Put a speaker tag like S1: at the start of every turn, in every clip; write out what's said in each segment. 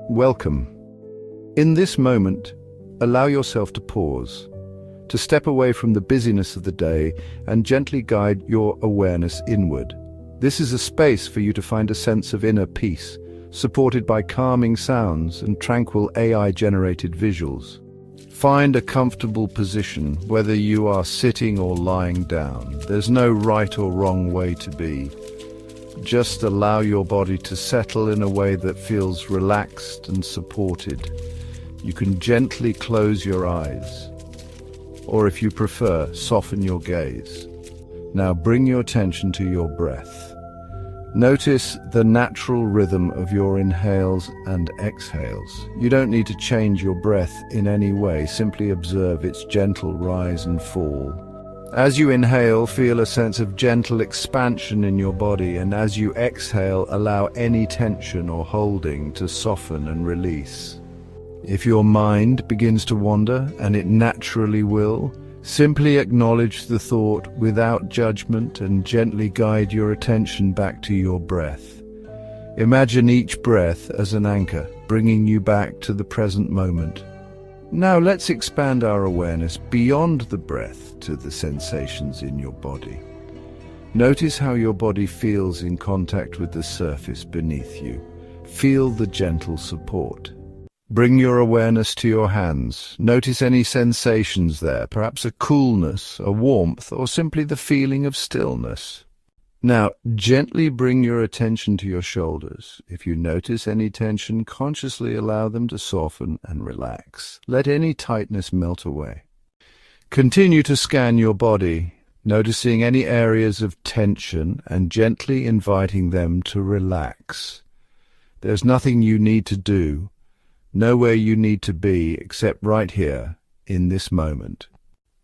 S1: Welcome. In this moment, allow yourself to pause, to step away from the busyness of the day and gently guide your awareness inward. This is a space for you to find a sense of inner peace, supported by calming sounds and tranquil AI-generated visuals. Find a comfortable position, whether you are sitting or lying down. There's no right or wrong way to be. Just allow your body to settle in a way that feels relaxed and supported. You can gently close your eyes, or if you prefer, soften your gaze. Now bring your attention to your breath. Notice the natural rhythm of your inhales and exhales. You don't need to change your breath in any way, simply observe its gentle rise and fall. As you inhale, feel a sense of gentle expansion in your body, and as you exhale, allow any tension or holding to soften and release. If your mind begins to wander, and it naturally will, simply acknowledge the thought without judgment and gently guide your attention back to your breath. Imagine each breath as an anchor, bringing you back to the present moment. Now let's expand our awareness beyond the breath to the sensations in your body. Notice how your body feels in contact with the surface beneath you. Feel the gentle support. Bring your awareness to your hands. Notice any sensations there, perhaps a coolness, a warmth, or simply the feeling of stillness. Now, gently bring your attention to your shoulders. If you notice any tension, consciously allow them to soften and relax. Let any tightness melt away. Continue to scan your body, noticing any areas of tension and gently inviting them to relax. There's nothing you need to do, nowhere you need to be except right here, in this moment.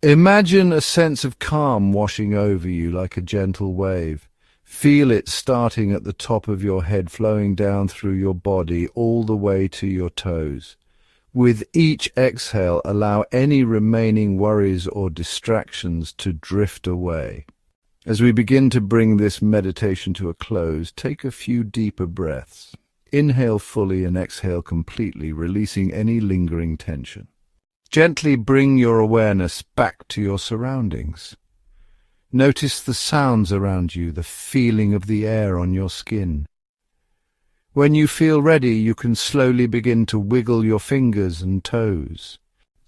S1: Imagine a sense of calm washing over you like a gentle wave. Feel it starting at the top of your head, flowing down through your body all the way to your toes. With each exhale, allow any remaining worries or distractions to drift away. As we begin to bring this meditation to a close, take a few deeper breaths. Inhale fully and exhale completely, releasing any lingering tension. Gently bring your awareness back to your surroundings. Notice the sounds around you, the feeling of the air on your skin. When you feel ready, you can slowly begin to wiggle your fingers and toes.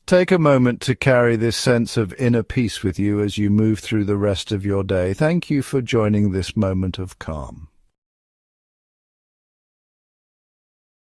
S1: Take a moment to carry this sense of inner peace with you as you move through the rest of your day. Thank you for joining this moment of calm.